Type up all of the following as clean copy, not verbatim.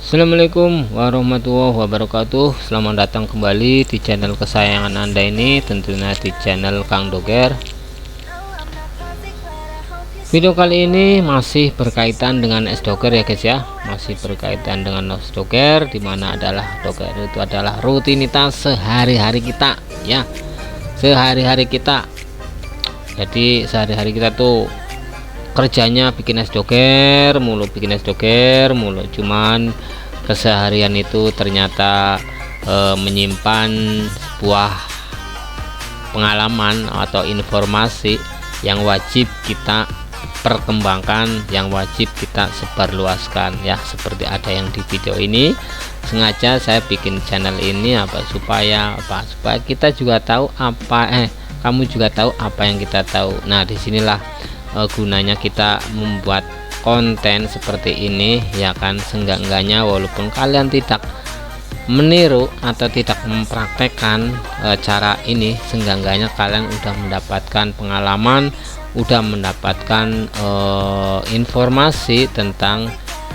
Assalamualaikum warahmatullahi wabarakatuh. Selamat datang kembali di channel kesayangan Anda ini, tentunya di channel Kang Doger. Video kali ini masih berkaitan dengan S-Doger ya guys ya. Masih berkaitan dengan S-Doger, dimana adalah Doger itu adalah rutinitas sehari-hari kita ya. Sehari-hari kita. Jadi sehari-hari kita tuh kerjanya bikin S-Doger mulu, cuman keseharian itu ternyata menyimpan sebuah pengalaman atau informasi yang wajib kita perkembangkan, yang wajib kita sebarluaskan ya. Seperti ada yang di video ini, sengaja saya bikin channel ini supaya kita juga tahu kamu juga tahu apa yang kita tahu. Nah, disinilah gunanya kita membuat konten seperti ini ya kan. Seenggak-enggaknya walaupun kalian tidak meniru atau tidak mempraktekkan cara ini, seenggak-enggaknya kalian udah mendapatkan pengalaman, udah mendapatkan informasi tentang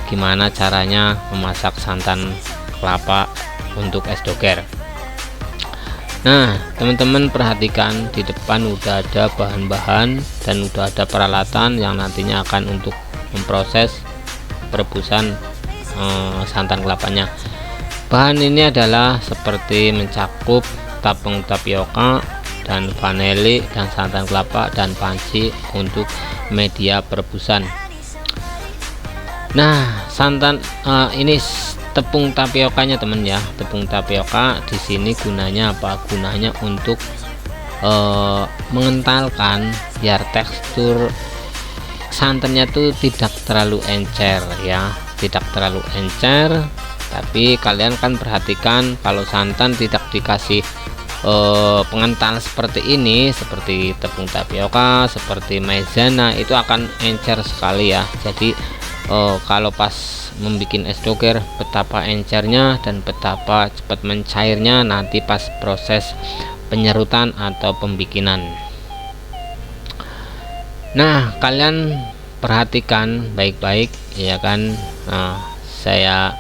gimana caranya memasak santan kelapa untuk S-Doger. Nah, teman-teman perhatikan, di depan udah ada bahan-bahan dan udah ada peralatan yang nantinya akan untuk memproses perebusan santan kelapanya. Bahan ini adalah seperti mencakup tepung tapioka dan vanili dan santan kelapa dan panci untuk media perebusan. Nah, santan ini tepung tapiokanya temen ya. Tepung tapioka di sini gunanya apa? Gunanya untuk mengentalkan biar tekstur santannya tuh tidak terlalu encer ya, tidak terlalu encer. Tapi kalian kan perhatikan, kalau santan tidak dikasih pengental seperti ini, seperti tepung tapioka, seperti maizena, itu akan encer sekali ya. Jadi kalau pas membuat S-Doger, betapa encernya dan betapa cepat mencairnya nanti pas proses penyerutan atau pembikinan. Nah, kalian perhatikan baik-baik ya kan. Nah, saya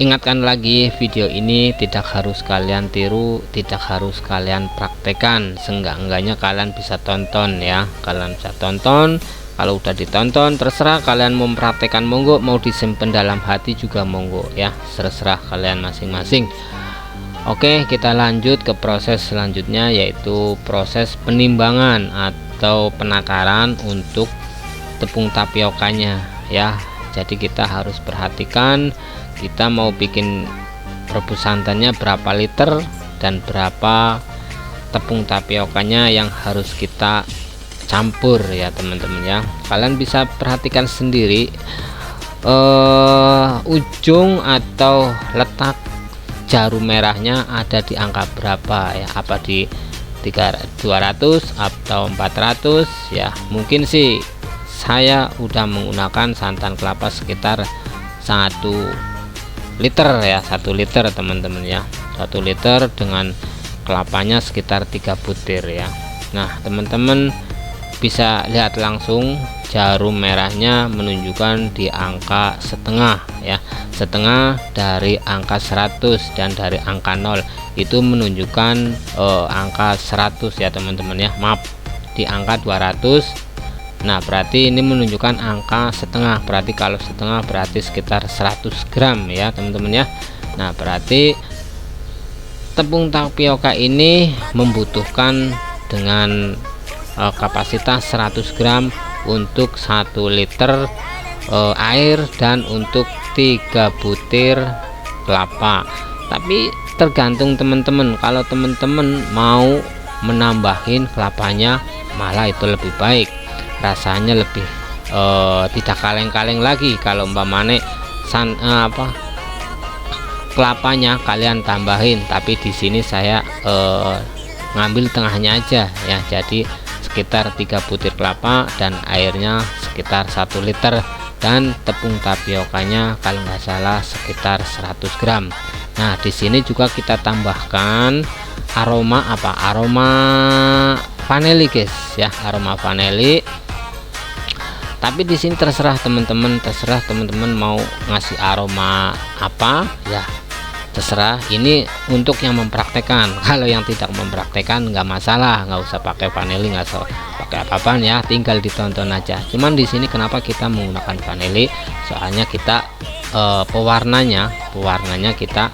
ingatkan lagi, video ini tidak harus kalian tiru, tidak harus kalian praktekkan. Seenggak-enggaknya kalian bisa tonton ya, kalian bisa tonton. Kalau udah ditonton, terserah kalian mau mempraktekkan, monggo, mau disimpan dalam hati juga monggo ya, terserah kalian masing-masing. Oke, kita lanjut ke proses selanjutnya, yaitu proses penimbangan atau penakaran untuk tepung tapiokanya ya. Jadi kita harus perhatikan, kita mau bikin rebus santannya berapa liter dan berapa tepung tapiokanya yang harus kita campur ya teman-teman ya. Kalian bisa perhatikan sendiri ujung atau letak jarum merahnya ada di angka berapa ya, apa di 200 atau 400 ya. Mungkin sih saya udah menggunakan santan kelapa sekitar 1 liter ya, 1 liter teman-teman ya. 1 liter dengan kelapanya sekitar 3 butir ya. Nah, teman-teman bisa lihat langsung jarum merahnya menunjukkan di angka setengah ya, setengah dari angka 100, dan dari angka 0 itu menunjukkan angka 100 ya teman-teman ya, maaf, di angka 200. Nah, berarti ini menunjukkan angka setengah, berarti kalau setengah berarti sekitar 100 gram ya teman-teman ya. Nah, berarti tepung tapioka ini membutuhkan dengan kapasitas 100 gram untuk 1 liter air dan untuk 3 butir kelapa. Tapi tergantung teman-teman, kalau teman-teman mau menambahin kelapanya malah itu lebih baik, rasanya lebih tidak kaleng-kaleng lagi. Kalau umpamane kelapanya kalian tambahin, tapi di sini saya ngambil tengahnya aja ya. Jadi sekitar 3 butir kelapa dan airnya sekitar 1 liter, dan tepung tapiokanya kalau nggak salah sekitar 100 gram. Nah, di sini juga kita tambahkan aroma vanili guys ya, aroma vanili. Tapi di sini terserah teman-teman, mau ngasih aroma apa ya, terserah. Ini untuk yang mempraktekkan. Kalau yang tidak mempraktekkan nggak masalah, nggak usah pakai vanili, nggak usah pakai apa-apaan ya, tinggal ditonton aja. Cuman di sini kenapa kita menggunakan vanili? Soalnya kita pewarnanya kita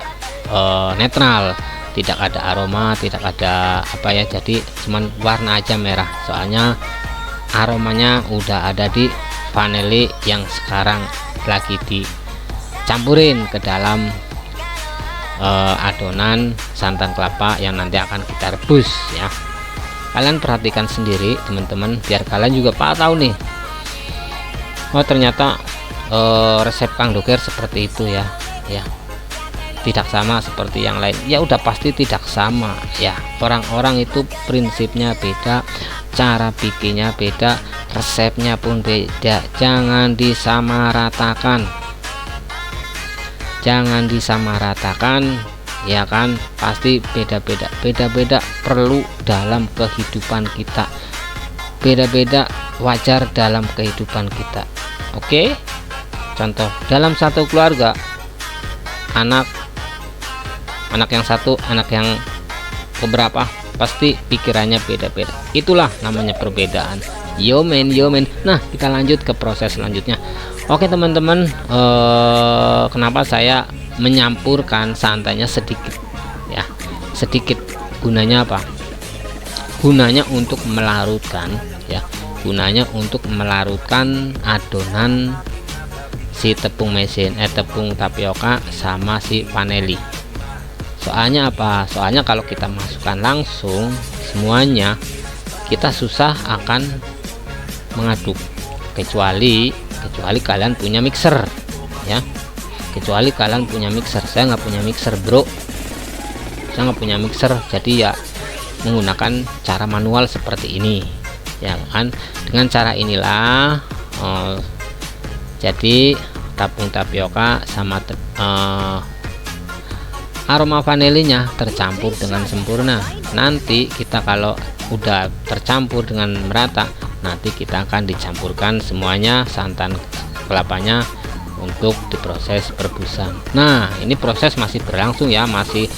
netral, tidak ada aroma, tidak ada apa ya, jadi cuman warna aja merah. Soalnya aromanya udah ada di vanili yang sekarang lagi dicampurin ke dalam adonan santan kelapa yang nanti akan kita rebus ya. Kalian perhatikan sendiri teman-teman, biar kalian juga tahu nih, oh ternyata resep Kang Doger seperti itu ya, tidak sama seperti yang lain. Ya udah pasti tidak sama ya, orang-orang itu prinsipnya beda, cara bikinnya beda, resepnya pun beda. Jangan disamaratakan, ya kan, pasti beda-beda perlu dalam kehidupan kita, beda-beda wajar dalam kehidupan kita. Oke, contoh dalam satu keluarga, anak yang satu, anak yang keberapa, pasti pikirannya beda-beda. Itulah namanya perbedaan. Yo men. Nah, kita lanjut ke proses selanjutnya. Oke teman-teman, kenapa saya menyampurkan santannya sedikit ya, sedikit. Gunanya apa? Gunanya untuk melarutkan ya, gunanya untuk melarutkan adonan si tepung tepung tapioka sama si vanili. Soalnya apa? Soalnya kalau kita masukkan langsung semuanya, kita susah akan mengaduk, kecuali kalian punya mixer ya, kecuali kalian punya mixer. Saya nggak punya mixer bro, saya nggak punya mixer, jadi ya menggunakan cara manual seperti ini ya kan. Dengan cara inilah jadi tepung tapioka sama aroma vanilinya tercampur dengan sempurna. Nanti kita kalau udah tercampur dengan merata, nanti kita akan dicampurkan semuanya santan kelapanya untuk diproses perebusan. Nah, ini proses masih berlangsung ya, masih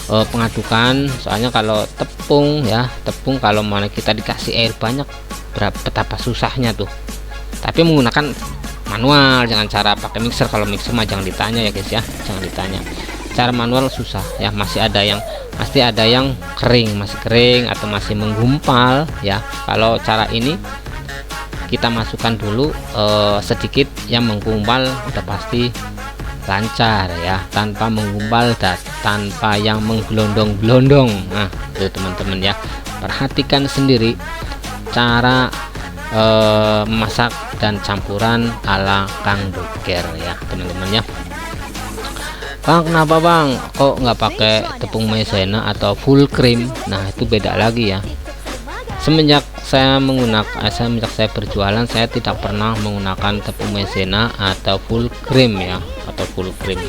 pengadukan. Soalnya kalau tepung kalau mana kita dikasih air banyak, betapa susahnya tuh. Tapi menggunakan manual, jangan cara pakai mixer. Kalau mixer mah jangan ditanya ya guys ya, jangan ditanya. Cara manual susah ya, pasti ada yang kering, masih kering atau masih menggumpal ya. Kalau cara ini kita masukkan dulu sedikit yang menggumpal, udah pasti lancar ya, tanpa menggumpal dan tanpa yang menggelondong-gelondong. Nah itu teman-teman ya, perhatikan sendiri cara memasak dan campuran ala Kang Doger ya teman-teman ya. Bang, kenapa bang kok nggak pakai tepung maizena atau full cream? Nah itu beda lagi ya. Semenjak saya berjualan, saya tidak pernah menggunakan tepung maizena atau full cream ya, atau full cream.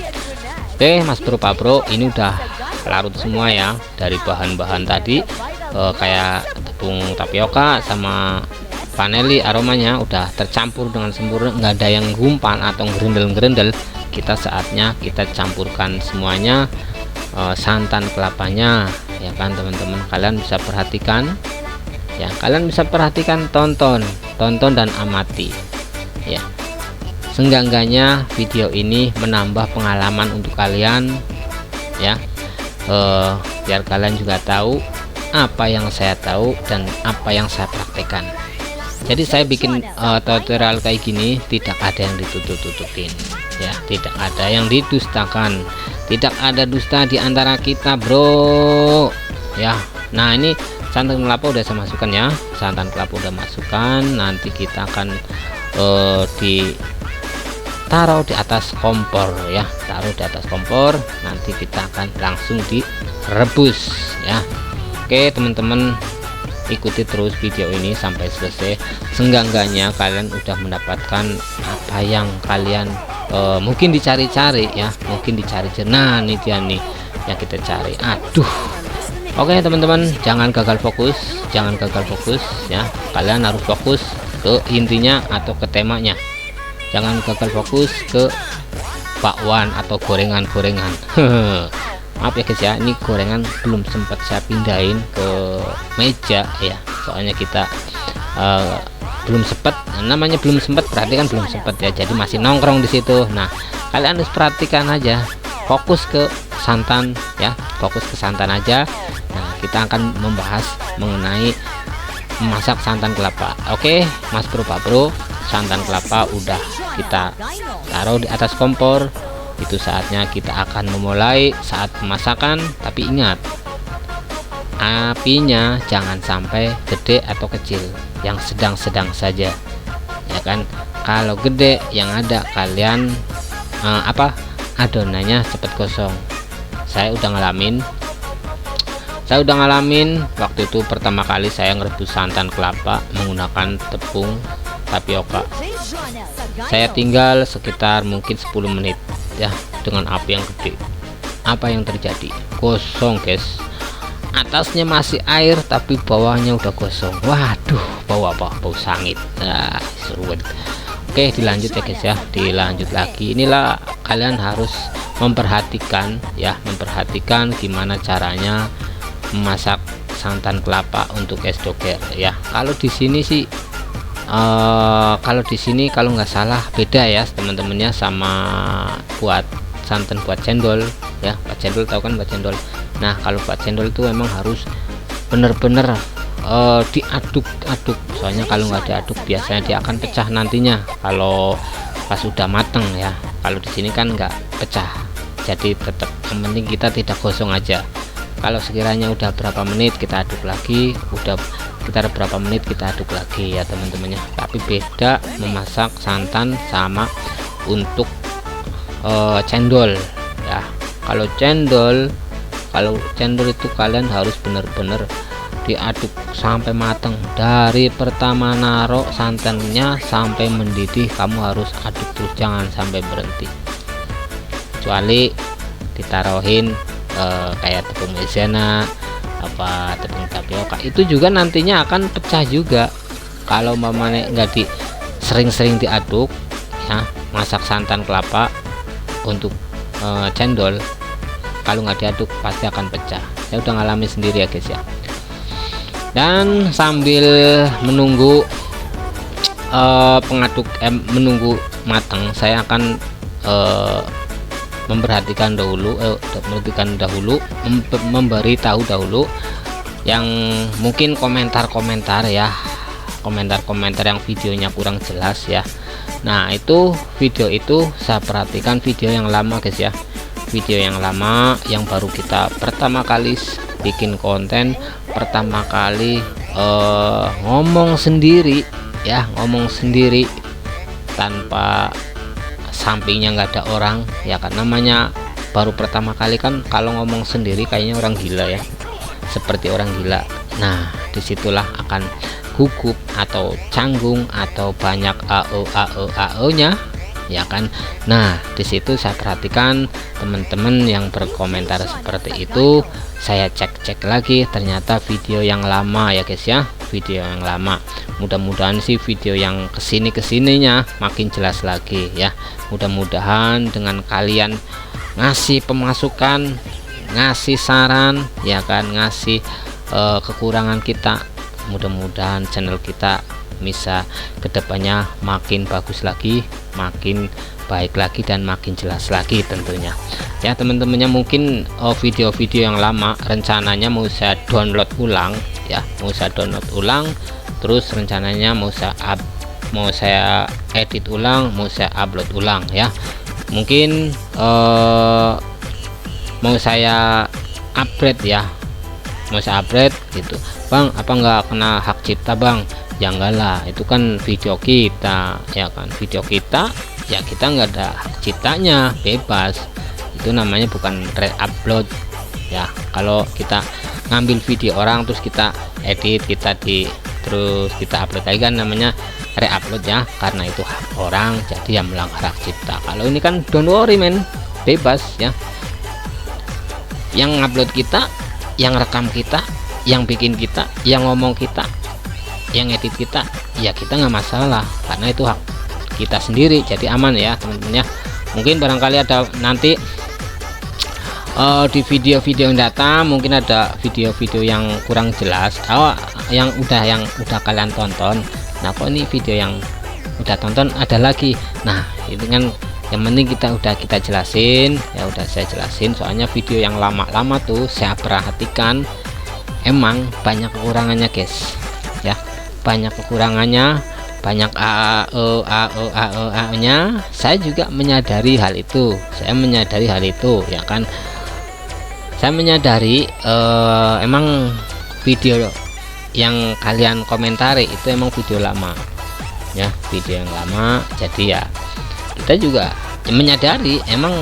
Oke mas bro, pak bro, ini udah larut semua ya, dari bahan-bahan tadi kayak tepung tapioka sama vanili, aromanya udah tercampur dengan sempurna, nggak ada yang gumpal atau gerendel-gerendel. Kita saatnya kita campurkan semuanya santan kelapanya ya kan teman-teman. Kalian bisa perhatikan ya, tonton dan amati ya. Seenggak-enggaknya video ini menambah pengalaman untuk kalian ya, biar kalian juga tahu apa yang saya tahu dan apa yang saya praktekkan. Jadi saya bikin tutorial kayak gini tidak ada yang ditutup-tutupin ya, tidak ada yang didustakan, tidak ada dusta di antara kita bro ya. Nah ini santan kelapa udah saya masukkan ya, santan kelapa udah masukkan. Nanti kita akan ditaruh di atas kompor ya, taruh di atas kompor, nanti kita akan langsung direbus ya. Oke teman-teman, ikuti terus video ini sampai selesai. Seenggak-enggaknya kalian udah mendapatkan apa yang kalian mungkin dicari-cari ya, mungkin dicari-cari. Nah ini dia nih yang kita cari. Aduh, oke teman-teman, jangan gagal fokus ya, kalian harus fokus ke intinya atau ke temanya, jangan gagal fokus ke bakwan atau gorengan-gorengan. Maaf ya guys ya, ini gorengan belum sempat saya pindahin ke meja ya, soalnya kita belum sempat. Namanya belum sempat berarti kan belum sempat ya, jadi masih nongkrong di situ. Nah, kalian harus perhatikan aja, fokus ke santan ya, fokus ke santan aja. Nah, kita akan membahas mengenai memasak santan kelapa. Oke Mas Bro, Pak Bro, santan kelapa udah kita taruh di atas kompor. Itu saatnya kita akan memulai saat pemasakan, tapi ingat, apinya jangan sampai gede atau kecil, yang sedang-sedang saja ya kan. Kalau gede yang ada kalian adonannya cepat gosong. Saya udah ngalamin waktu itu pertama kali saya ngerebus santan kelapa menggunakan tepung tapioka. Saya tinggal sekitar mungkin 10 menit ya dengan api yang gede. Apa yang terjadi? Gosong guys, atasnya masih air tapi bawahnya udah gosong. Waduh, bau apa? Bau sangit. Nah, seru. Oke, dilanjut ya guys ya, dilanjut lagi. Inilah kalian harus memperhatikan ya, memperhatikan gimana caranya memasak santan kelapa untuk es doger ya. Kalau di sini sih kalau nggak salah beda ya teman-temannya sama buat santan buat cendol ya. Buat cendol, tahu kan buat cendol. Nah, kalau buat cendol itu emang harus bener-bener diaduk-aduk, soalnya kalau nggak diaduk biasanya dia akan pecah nantinya kalau pas udah mateng ya. Kalau di sini kan nggak pecah, jadi tetap yang penting kita tidak gosong aja. Kalau sekiranya udah berapa menit kita aduk lagi, udah sekitar berapa menit kita aduk lagi ya teman-temannya. Tapi beda memasak santan sama untuk cendol ya. Kalau cendol itu kalian harus benar-benar diaduk sampai matang, dari pertama naruh santannya sampai mendidih kamu harus aduk terus, jangan sampai berhenti. Kecuali ditaruhin kayak tepung maizena apa tepung tapioka, itu juga nantinya akan pecah juga kalau mamanya nggak sering-sering diaduk ya. Masak santan kelapa untuk cendol kalau nggak diaduk pasti akan pecah. Saya udah ngalami sendiri ya guys ya. Dan sambil menunggu menunggu matang, saya akan memberitahu dahulu yang mungkin komentar-komentar ya, komentar-komentar yang videonya kurang jelas ya. Nah, itu video itu saya perhatikan video yang lama guys ya, video yang lama yang baru kita pertama kali bikin konten, pertama kali ngomong sendiri ya, ngomong sendiri tanpa sampingnya nggak ada orang ya kan. Namanya baru pertama kali kan, kalau ngomong sendiri kayaknya orang gila ya, seperti orang gila. Nah, disitulah akan gugup atau canggung atau banyak AO nya ya kan. Nah, disitu saya perhatikan teman-teman yang berkomentar seperti itu, saya cek lagi, ternyata video yang lama ya guys ya, video yang lama. Mudah-mudahan sih video yang kesininya makin jelas lagi ya. Mudah-mudahan dengan kalian ngasih pemasukan, ngasih saran ya kan, ngasih kekurangan kita, mudah-mudahan channel kita bisa kedepannya makin bagus lagi, makin baik lagi, dan makin jelas lagi tentunya ya teman-temannya. Mungkin video-video yang lama rencananya mau saya download ulang ya, mau saya download ulang, terus rencananya mau saya edit ulang, mau saya upload ulang ya. Mungkin mau saya upgrade ya, mau saya upgrade gitu. Bang, apa nggak kena hak cipta bang? Ya enggak lah, itu kan video kita ya kan, video kita ya, kita nggak ada hak ciptanya, bebas. Itu namanya bukan re-upload ya. Kalau kita ngambil video orang terus kita edit, terus kita upload lagi kan namanya re-upload ya, karena itu hak orang, jadi yang melanggar hak cipta. Kalau ini kan don't worry men, bebas ya. Yang upload kita, yang rekam kita, yang bikin kita, yang ngomong kita, yang edit kita, ya kita nggak masalah karena itu hak kita sendiri, jadi aman ya teman-teman ya. Mungkin barangkali ada nanti di video-video yang datang mungkin ada video-video yang kurang jelas, yang udah kalian tonton. Nah kok ini video yang udah tonton ada lagi, nah itu kan yang penting kita jelasin ya, udah saya jelasin. Soalnya video yang lama-lama tuh saya perhatikan emang banyak kekurangannya guys ya, banyak kekurangannya, banyak nya. Saya juga menyadari hal itu, ya kan. Saya menyadari emang video yang kalian komentari itu emang video lama ya, video yang lama. Jadi ya kita juga menyadari, emang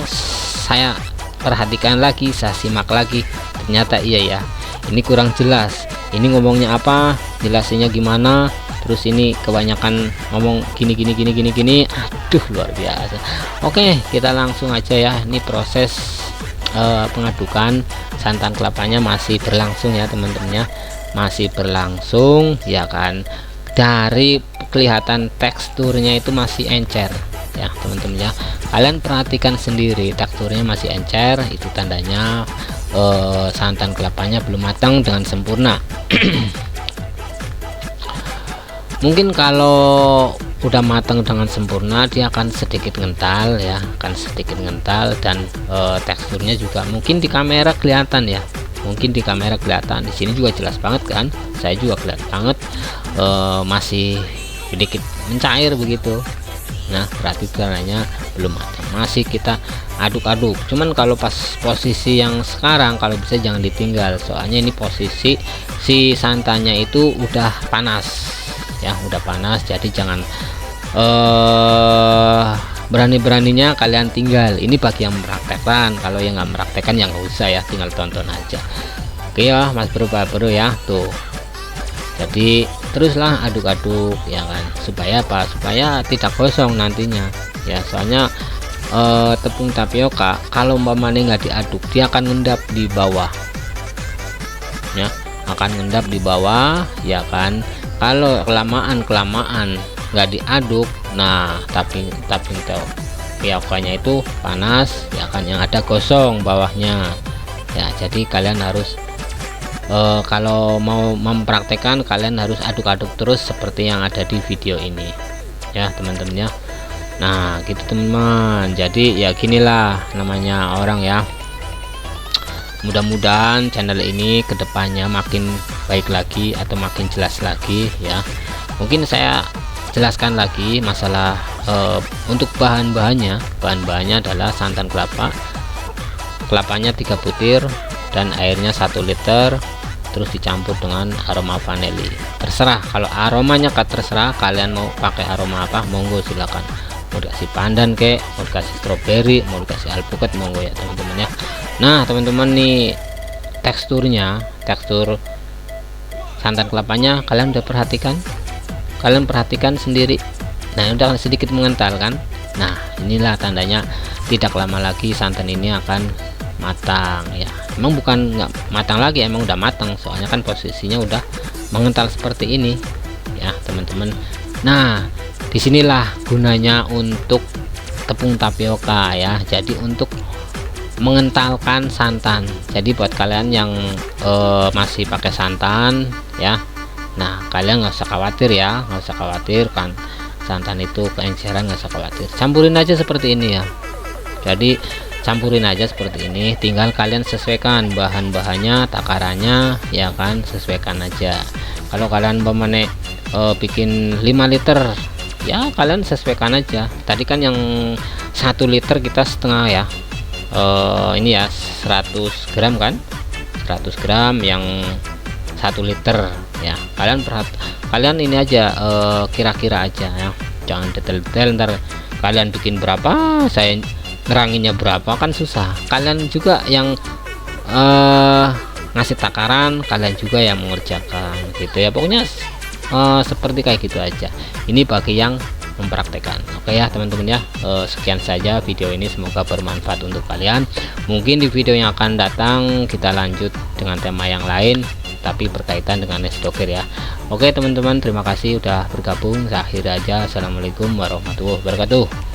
saya perhatikan lagi, saya simak lagi, ternyata iya ya, ini kurang jelas, ini ngomongnya apa, jelasinnya gimana, terus ini kebanyakan ngomong gini, aduh luar biasa. Oke, kita langsung aja ya. Ini proses pengadukan santan kelapanya masih berlangsung ya teman-teman ya, masih berlangsung ya kan. Dari kelihatan teksturnya itu masih encer ya teman-teman ya, kalian perhatikan sendiri, teksturnya masih encer, itu tandanya santan kelapanya belum matang dengan sempurna. Mungkin kalau udah matang dengan sempurna dia akan sedikit ngental ya, akan sedikit ngental, dan teksturnya juga mungkin di kamera kelihatan ya, mungkin di kamera kelihatan, di sini juga jelas banget kan, saya juga kelihatan banget masih sedikit mencair begitu. Nah berarti caranya belum matang, masih kita aduk-aduk. Cuman kalau pas posisi yang sekarang kalau bisa jangan ditinggal, soalnya ini posisi si santannya itu udah panas ya, udah panas, jadi jangan berani-beraninya kalian tinggal. Ini bagi yang mempraktekkan, kalau yang nggak mempraktekkan ya nggak usah ya, tinggal tonton aja. Oke ya mas bro ya, tuh jadi teruslah aduk-aduk ya kan, supaya apa, supaya tidak gosong nantinya ya. Soalnya tepung tapioka kalau umpamanya nggak diaduk dia akan ngendap di bawah ya, akan ngendap di bawah ya kan. Kalau kelamaan nggak diaduk, nah tapi tapiokanya itu panas ya kan, yang ada gosong bawahnya ya. Jadi kalian harus kalau mau mempraktekkan kalian harus aduk-aduk terus seperti yang ada di video ini ya teman-teman ya. Nah gitu teman-teman, jadi ya ginilah namanya orang ya. Mudah-mudahan channel ini kedepannya makin baik lagi atau makin jelas lagi ya. Mungkin saya jelaskan lagi masalah untuk bahan-bahannya adalah santan kelapanya 3 butir dan airnya 1 liter, terus dicampur dengan aroma vanili. Terserah, kalau aromanya terserah kalian mau pakai aroma apa, monggo silakan. Mau dikasih pandan kek, mau dikasih stroberi, mau dikasih alpukat, monggo ya teman-teman ya. Nah teman-teman nih, tekstur santan kelapanya kalian udah perhatikan sendiri. Nah udah sedikit mengental kan. Nah inilah tandanya tidak lama lagi santan ini akan matang ya. Emang bukan nggak matang lagi, emang udah matang, soalnya kan posisinya udah mengental seperti ini ya teman-teman. Nah disinilah gunanya untuk tepung tapioka ya, jadi untuk mengentalkan santan. Jadi buat kalian yang masih pakai santan ya, nah kalian nggak usah khawatir ya, nggak usah khawatir kan santan itu keenceran, nggak usah khawatir, campurin aja seperti ini ya. Jadi campurin aja seperti ini, tinggal kalian sesuaikan bahan-bahannya, takarannya ya kan, sesuaikan aja. Kalau kalian bikin 5 liter ya kalian sesuaikan aja. Tadi kan yang 1 liter kita setengah ya, ini ya 100 gram kan, 100 gram yang 1 liter ya. Kalian ini aja kira-kira aja ya, jangan detail-detail, ntar kalian bikin berapa saya neranginnya berapa kan susah. Kalian juga yang ngasih takaran, kalian juga yang mengerjakan gitu ya. Pokoknya seperti kayak gitu aja. Ini bagi yang mempraktekkan. Oke ya teman-teman ya, sekian saja video ini, semoga bermanfaat untuk kalian. Mungkin di video yang akan datang kita lanjut dengan tema yang lain tapi berkaitan dengan Nextdoor ya. Oke teman-teman, terima kasih udah bergabung. Saya akhiri aja. Assalamualaikum warahmatullahi wabarakatuh.